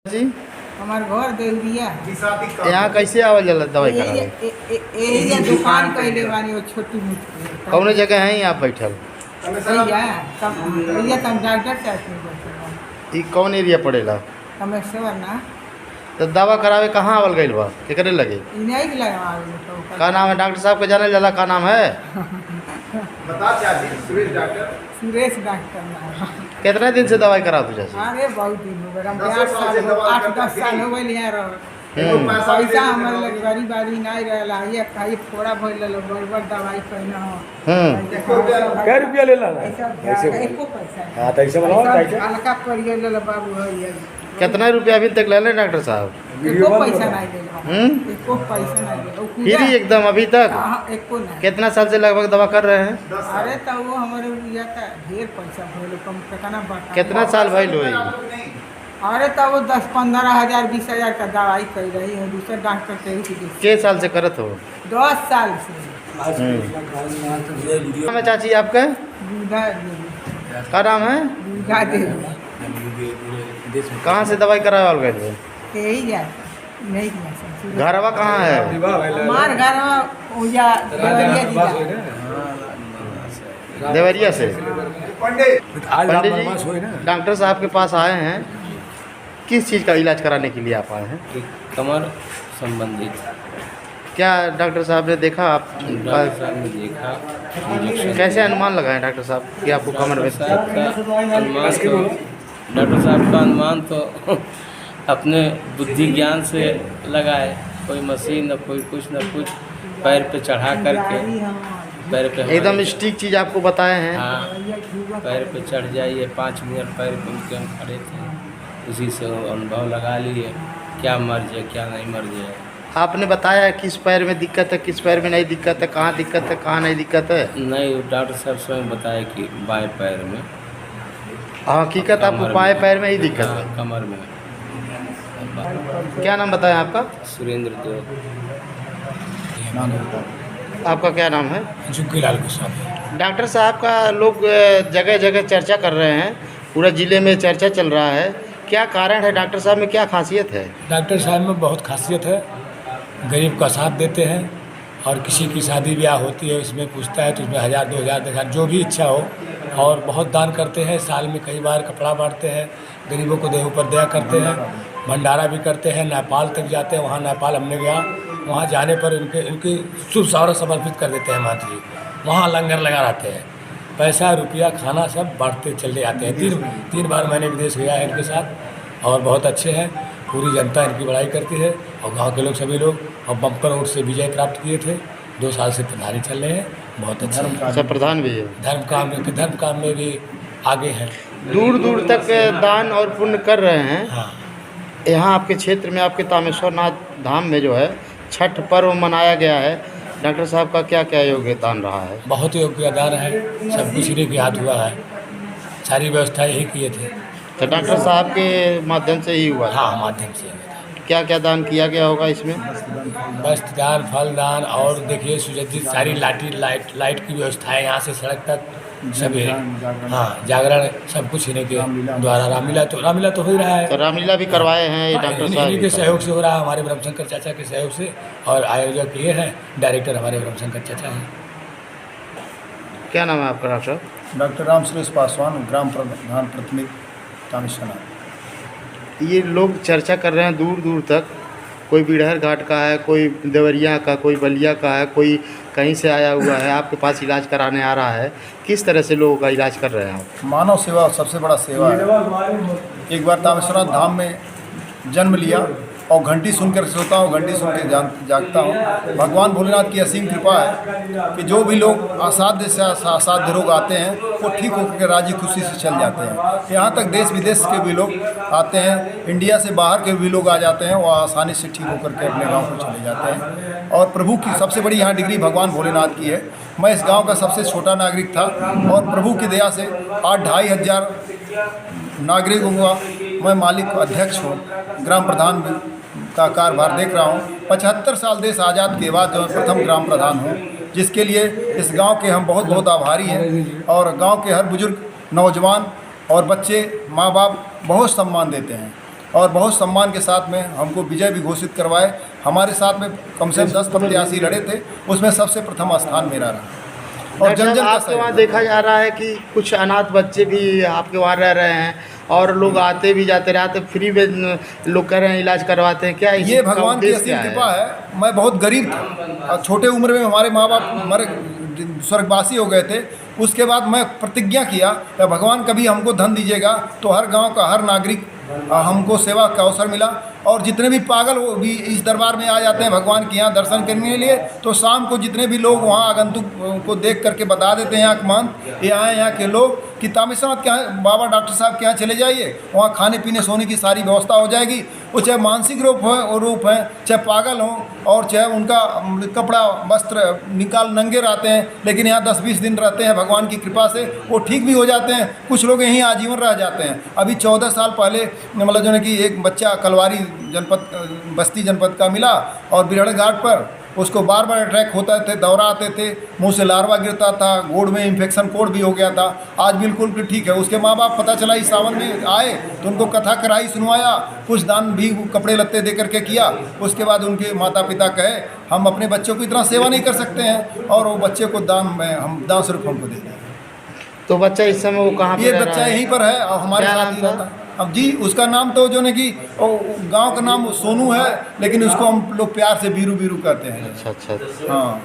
जी हमार घर देवरिया यहाँ कैसे आवल जाला दवाई करावे? यही दुकान कैले बानी वो छोटी मोटी कौन जगह है आप बैठल? भैया तुम डॉक्टर साहब में बैठे ई कौन एरिया पड़ेला? कमेश्वर ना तो दवा करावे कहाँ आवल गइल बा? केकरे लगे? नहीं लगा का नाम है डॉक्टर साहब के जाने जाला? का नाम है? बता चाची सुरेश डॉक्टर। सुरेश डॉक्टर ना। कितने दिन से दवाई करा तुझे? अरे बहुत दिन हो गए, हम 8-10 साल हो गए यहाँ रह। पैसा हमारे लगे गरीब आदमी नहीं रहला, ये खाई थोड़ा भइल लो बराबर दवाई कहना हो। क्या रुपया ले ला? एको पैसा हाँ तो ऐसे बनाओ कैसे? हल्का पड़ गया बाबू है कितना रुपया अभी तक ले लें डॉक्टर साहब? एको पैसा नहीं ले, एको पैसा नहीं ले। फ्री एकदम अभी तक? एको नहीं। कितना साल से लगभग दवा कर रहे हैं? अरे तो वो हमारे भैया का ढेर पैसा भइल, कम कितना बता। कितना साल भइल हुई? अरे तो वो 10-15 हज़ार 20 हज़ार का दवाई कर रही है दूसरे डॉक्टर से ही। के साल से करत हो? 10 साल से। नाम है चाची आपका? दूधा देवी। का नाम है? दूधा देवी। कहाँ से दवाई करावल गइल बा? यही जाता नहीं गया। घरवा कहाँ है? हमार घर ओया देवरिया जिला। देवरिया से? पंडित पंडित जी डॉक्टर साहब के पास आए हैं, किस चीज़ का इलाज कराने के लिए आप आए हैं? कमर संबंधित। क्या डॉक्टर साहब ने देखा आप? डॉक्टर साहब ने देखा इंजेक्शन। कैसे अनुमान लगाए डॉक्टर साहब कि आपको कमर में? डॉक्टर साहब का अनुमान तो अपने बुद्धि ज्ञान से लगाए, कोई मशीन न कोई कुछ न कुछ पैर पे चढ़ा करके पैर पे एकदम स्टिक चीज़ आपको बताए हैं? हाँ, पैर पे चढ़ जाइए, 5 मिनट पैर पे उनके हम खड़े थे, उसी से वो अनुभव लगा लिए क्या मर्ज है क्या नहीं मर्ज है। आपने बताया किस पैर में दिक्कत है, किस पैर में नहीं दिक्कत है, कहाँ दिक्कत है, कहाँ नहीं दिक्कत है? नहीं, डॉक्टर साहब स्वयं बताया कि बाएं पैर में। हकीकत आपको बाएं पैर में ही दिक्कत है? कमर में। क्या नाम बताया आपका? सुरेंद्र देव। आपका क्या नाम है? झुग्गीलाल गोस्वामी। डॉक्टर साहब का लोग जगह जगह चर्चा कर रहे हैं, पूरा ज़िले में चर्चा चल रहा है, क्या कारण है? डॉक्टर साहब में क्या खासियत है? डॉक्टर साहब में बहुत खासियत है, गरीब का साथ देते हैं और किसी की शादी ब्याह होती है उसमें पूछता है तो उसमें 1000-2000 1000 जो भी इच्छा हो, और बहुत दान करते हैं। साल में कई बार कपड़ा बांटते हैं, गरीबों को देह पर दया करते हैं, भंडारा भी करते हैं। नेपाल तक जाते हैं, वहाँ नेपाल हमने गया, वहाँ जाने पर इनकी शुभ सौरभ समर्पित कर देते हैं माता जी, वहाँ लंगर लगा रहते हैं, पैसा रुपया खाना सब बांटते चले आते हैं। तीन बार मैंने विदेश गया है इनके साथ और बहुत अच्छे हैं, पूरी जनता इनकी बड़ाई करती है और गांव के लोग सभी लोग, और बम्पर वोट से विजय प्राप्त किए थे। 2 साल से प्रधानी चल रहे हैं, बहुत अच्छे हैं। अच्छा, प्रधान भी है? धर्म काम में भी आगे हैं, दूर दूर तक दान और पुण्य कर रहे हैं। हाँ। यहाँ आपके क्षेत्र में, आपके तामेश्वर नाथ धाम में जो है छठ पर्व मनाया गया है, डॉक्टर साहब का क्या क्या योगदान रहा है? बहुत योगदान है, सब कुछ इन्हीं के हाथ हुआ है, सारी व्यवस्था यही किए थे। तो डॉक्टर साहब के माध्यम से ही हुआ? हाँ, माध्यम से। क्या क्या दान किया गया होगा इसमें? वस्त्र दान, फल दान, और देखिए सुसज्जित सारी लाइट की व्यवस्था है यहाँ से सड़क तक सभी है। हाँ, जागरण सब कुछ इन्हीं के द्वारा। रामलीला तो हो ही रहा है। तो रामलीला भी करवाए हैं ये डॉक्टर साहब? इन्हीं के सहयोग से हो रहा है, हमारे ब्रह्मशंकर चाचा के सहयोग से, और आयोजक ये हैं, डायरेक्टर हमारे ब्रह्मशंकर चाचा हैं। क्या नाम है आपका डॉक्टर? डॉक्टर राम सुरेश पासवान, ग्राम प्रधान प्राथमिक तामेश्वर। ये लोग चर्चा कर रहे हैं दूर दूर तक, कोई बिड़हर घाट का है, कोई देवरिया का, कोई बलिया का है, कोई कहीं से आया हुआ है, आपके पास इलाज कराने आ रहा है। किस तरह से लोगों का इलाज कर रहे हैं आप? मानव सेवा सबसे बड़ा सेवा है। एक बार तामेश्वर धाम में जन्म लिया और घंटी सुनकर सोता हूँ, घंटी सुन के जागता हूँ। भगवान भोलेनाथ की असीम कृपा है कि जो भी लोग असाध्य से असाध्य रोग आते हैं वो ठीक होकर राजी खुशी से चल जाते हैं। यहाँ तक देश विदेश के भी लोग आते हैं, इंडिया से बाहर के भी लोग आ जाते हैं, वो आसानी से ठीक होकर के अपने गाँव को चले जाते हैं। और प्रभु की सबसे बड़ी यहाँ डिग्री भगवान भोलेनाथ की है। मैं इस गाँव का सबसे छोटा नागरिक था और प्रभु की दया से 8-2.5 हज़ार नागरिकों का मैं मालिक अध्यक्ष हूँ, ग्राम प्रधान का कार्यभार देख रहा हूँ। 75 साल देश आज़ाद के बाद जो मैं प्रथम ग्राम प्रधान हूँ, जिसके लिए इस गांव के हम बहुत बहुत आभारी हैं। और गांव के हर बुजुर्ग, नौजवान और बच्चे, माँ बाप बहुत सम्मान देते हैं और बहुत सम्मान के साथ में हमको विजय भी घोषित करवाए। हमारे साथ में कम से कम 10 प्रत्याशी लड़े थे, उसमें सबसे प्रथम स्थान मेरा रहा। और जन जन का आपके वहाँ सहयोग। देखा जा रहा है कि कुछ अनाथ बच्चे भी आपके वहाँ रह रहे हैं और लोग आते भी जाते रहते, फ्री में लोग कह रहे हैं इलाज करवाते हैं, क्या ये भगवान की असीम कृपा है। मैं बहुत गरीब था और छोटे उम्र में हमारे माँ बाप मरे, स्वर्गवासी हो गए थे। उसके बाद मैं प्रतिज्ञा किया कि भगवान कभी हमको धन दीजिएगा तो हर गांव का हर नागरिक हमको सेवा का अवसर मिला। और जितने भी पागल वो भी इस दरबार में आ जाते हैं भगवान के यहाँ दर्शन करने के लिए, तो शाम को जितने भी लोग वहाँ आगंतुक को देख करके बता देते हैं यहाँ के महंत ये आए यहाँ के लोग कि तामेश्वरनाथ के यहाँ बाबा डॉक्टर साहब के यहाँ चले जाइए, वहाँ खाने पीने सोने की सारी व्यवस्था हो जाएगी। वो चाहे मानसिक रूप है, चाहे पागल हों और चाहे उनका कपड़ा वस्त्र निकाल नंगे रहते हैं, लेकिन यहाँ 10-20 दिन रहते हैं भगवान की कृपा से वो ठीक भी हो जाते हैं। कुछ लोग यहीं आजीवन रह जाते हैं। अभी 14 साल पहले मतलब जो है कि एक बच्चा कलवारी जनपद बस्ती जनपद का मिला और बिरहड़ घाट पर उसको बार बार अटैक होता थे, दौरा आते थे, मुंह से लार्वा गिरता था, गोड़ में इन्फेक्शन कोड भी हो गया था। आज बिल्कुल भी ठीक है। उसके माँ बाप पता चला इस सावन में आए तो उनको कथा कराई, सुनवाया, कुछ दान भी कपड़े लत्ते दे करके किया। उसके बाद उनके माता पिता कहे हम अपने बच्चों की इतना सेवा नहीं कर सकते हैं और वो बच्चे को दान स्वरूप हमको दे दें। तो बच्चा इस समय वो कहाँ पे ये रह रहा बच्चा है? यहीं पर है और हमारे क्या साथ नाम ही था? रहता है। अब जी उसका नाम तो जो है कि गांव का नाम सोनू है, लेकिन उसको हम लोग प्यार से बीरू बीरू कहते हैं। अच्छा। हाँ,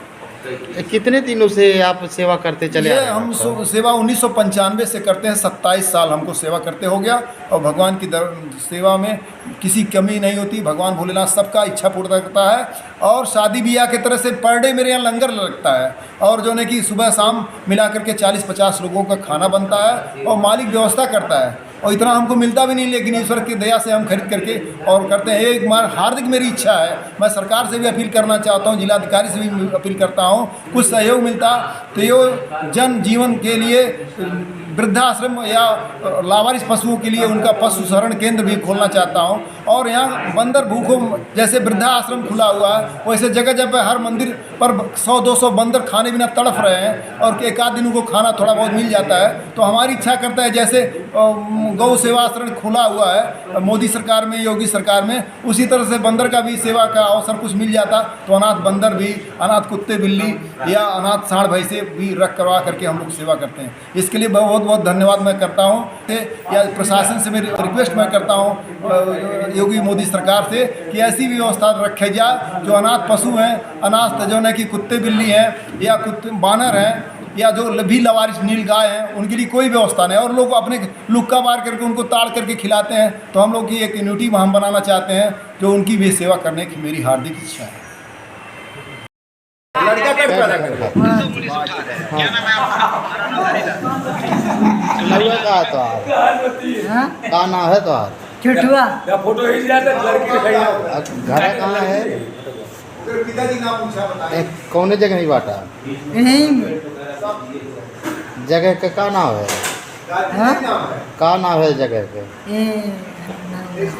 कितने दिनों से आप सेवा करते चले आ ये रहे हैं? हम सेवा 1995 से करते हैं। 27 साल हमको सेवा करते हो गया और भगवान की सेवा में किसी कमी नहीं होती। भगवान भोलेनाथ सबका इच्छा पूर्ण करता है। और शादी ब्याह के तरह से पर डे मेरे यहाँ लंगर लगता है और जो है कि सुबह शाम मिला करके 40-50 लोगों का खाना बनता है और मालिक व्यवस्था करता है। और इतना हमको मिलता भी नहीं, लेकिन ईश्वर की दया से हम खरीद करके और करते हैं। एक बार हार्दिक मेरी इच्छा है, मैं सरकार से भी अपील करना चाहता हूँ, जिलाधिकारी से भी अपील करता हूँ, कुछ सहयोग मिलता तो ये जन जीवन के लिए वृद्धाश्रम या लावारिस पशुओं के लिए उनका पशु शरण केंद्र भी खोलना चाहता हूँ। और यहाँ बंदर भूखों जैसे वृद्धाश्रम खुला हुआ है वैसे जगह जगह हर मंदिर पर 100-200 बंदर खाने बिना तड़फ रहे हैं और एक आध दिन उनको खाना थोड़ा बहुत मिल जाता है। तो हमारी इच्छा करता है जैसे गौ सेवा आश्रम खुला हुआ है मोदी सरकार में, योगी सरकार में, उसी तरह से बंदर का भी सेवा का अवसर कुछ मिल जाता तो अनाथ बंदर भी, अनाथ कुत्ते बिल्ली या अनाथ सांड भैंसे भी रख करवा करके हम लोग सेवा करते हैं। इसके लिए बहुत बहुत धन्यवाद मैं करता हूँ या प्रशासन से मेरी रिक्वेस्ट मैं करता हूँ योगी मोदी सरकार से कि ऐसी व्यवस्था रखे जाए जो अनाथ पशु हैं, अनाथ जो है कि कुत्ते बिल्ली हैं या कुत्ते बानर हैं या जो भी लवारिस नील गाय हैं, उनके लिए कोई व्यवस्था नहीं और लोग अपने लुक्का बार करके उनको ताड़ करके खिलाते हैं। तो हम लोग की एक यूनिटी हम बनाना चाहते हैं जो उनकी भी सेवा करने की मेरी हार्दिक इच्छा है। लड़का कब पैदा करेगा? नौवे का है तो आप का नाम है तो आप छुटुआ फोटो खींच जाते लड़की घर कहाँ है? पिताजी नाम पूछा बताइए। कौन जगह नहीं बांटा? यहीं जगह का क्या नाम है? गाजी नाम है। का नाम है जगह के?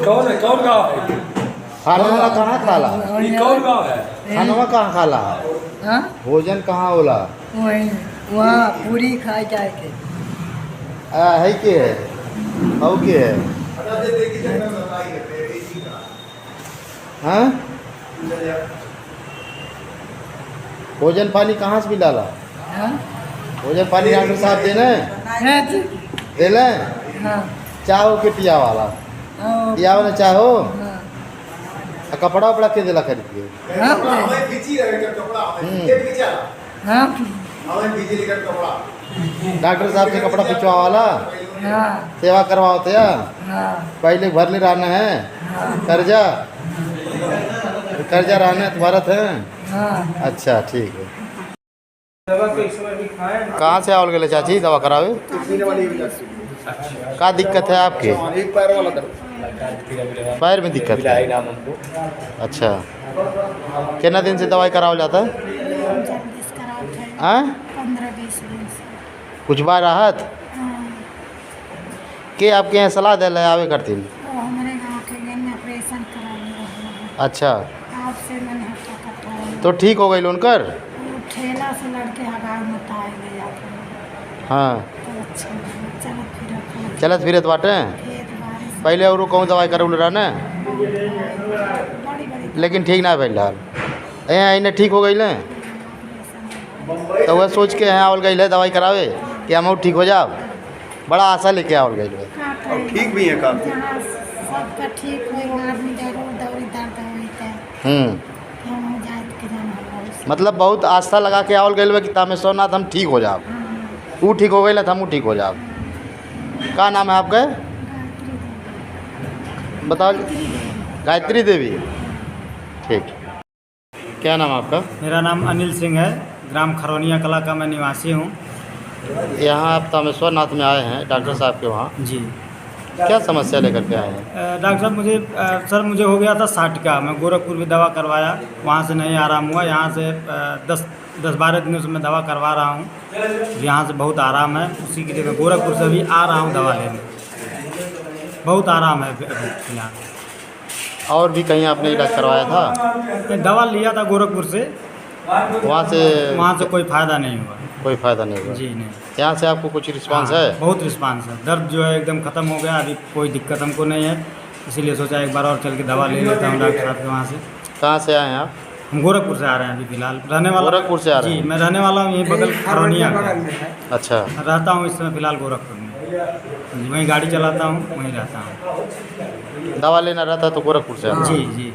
कौन है? कौन गाँव है? खाना कहाँ खाला? ये कौन गाँव है? खानवा कहाँ खाला? भोजन कहाँ होला? वहाँ पूरी खाए जाए के है के है और के है? हाँ भोजन पानी कहाँ से मिलाला? भोजन पानी डॉक्टर साहब दे लें चाहो के पिया वाला पिया वाला चाहो कपड़ा वपड़ा के दिला खरीद के हमें खींची रहेगा कपड़ा हमें ये खींचा हमें खींची लेकर कपड़ा डॉक्टर साहब से कपड़ा खिंचवा वाला सेवा करवाओ तो या पहले भर ले रहना है कर्जा कर्जा रहना है तुम्हारा है। अच्छा ठीक है। कहाँ से आओ गए चाची दवा करावे? क्या दिक्कत है आपके? एक पैर वाला दर्द, पैर में दिक्कत है? अच्छा कितना दिन से दवाई कराओ जाता है? 15-20 दिन से। कुछ बार राहत के आपके यहाँ सलाह दे आवे करती? वो हमारे गांव के लिए ऑपरेशन कराने। अच्छा आपसे मैंने हफ्ता कटवाया तो ठीक हो गई उनकर? वो ठेला से लड़के हगा मताए ले जाते हैं हाँ तो अच्छा लगा। चलत फिरत चलत फिरत बाटे खेत बारिश पहले और कौन दवाई करौले रहने बड़ी बड़ी लेकिन ठीक ना भइल रहल इन्हें ठीक हो गई ले तो वह सोच के यहाँ आवल गई है दवाई करावे कि हम ठीक हो जाओ बड़ा आशा लेके आवल गई है और ठीक भी है काफी। जहाँ सबका ठीक होएगा आदमी जरूर दौड़ी दर्द होता है हम हो जाए के जाना होगा। मतलब बहुत आस्था लगा के आवल गई कि तामेश्वर नाथ हम ठीक हो जाओ वो ठीक हो गई तो हम ठीक हो जाओ। क्या नाम है आपका बताओ गायत्री देवी ठीक। क्या नाम आपका? मेरा नाम अनिल सिंह है, ग्राम खरौनिया कला का मैं निवासी हूँ। यहाँ आप तामेश्वर नाथ में आए हैं डॉक्टर साहब के वहाँ, जी क्या समस्या लेकर के आए हैं? डॉक्टर साहब मुझे हो गया था 60 का। मैं गोरखपुर में दवा करवाया, वहाँ से नहीं आराम हुआ। यहाँ से 10-12 दिनों से मैं दवा करवा रहा हूँ, यहाँ से बहुत आराम है। उसी के लिए मैं गोरखपुर से भी आ रहा हूँ दवा लेने, बहुत आराम है फिलहाल। और भी कहीं आपने इलाज करवाया था? मैं दवा लिया था गोरखपुर से, वहाँ से कोई फ़ायदा नहीं हुआ। कोई फ़ायदा नहीं हुआ? जी नहीं। यहाँ से आपको कुछ रिस्पांस है? बहुत रिस्पांस है, दर्द जो है एकदम ख़त्म हो गया, अभी कोई दिक्कत हमको नहीं है। इसीलिए सोचा एक बार और चल के दवा ले लेता हूँ डॉक्टर साहब के वहाँ से। कहाँ से आए हैं आप? हम गोरखपुर से आ रहे हैं अभी फिलहाल। रहने वाला गोरखपुर से आ रहे हैं? जी, मैं रहने वाला हूँ यहीं बगल खरौनिया का। अच्छा, रहता हूँ इस समय फिलहाल गोरखपुर में, वहीं गाड़ी चलाता हूँ, वहीं रहता हूँ। दवा लेना रहता है तो गोरखपुर से आए हैं? जी जी।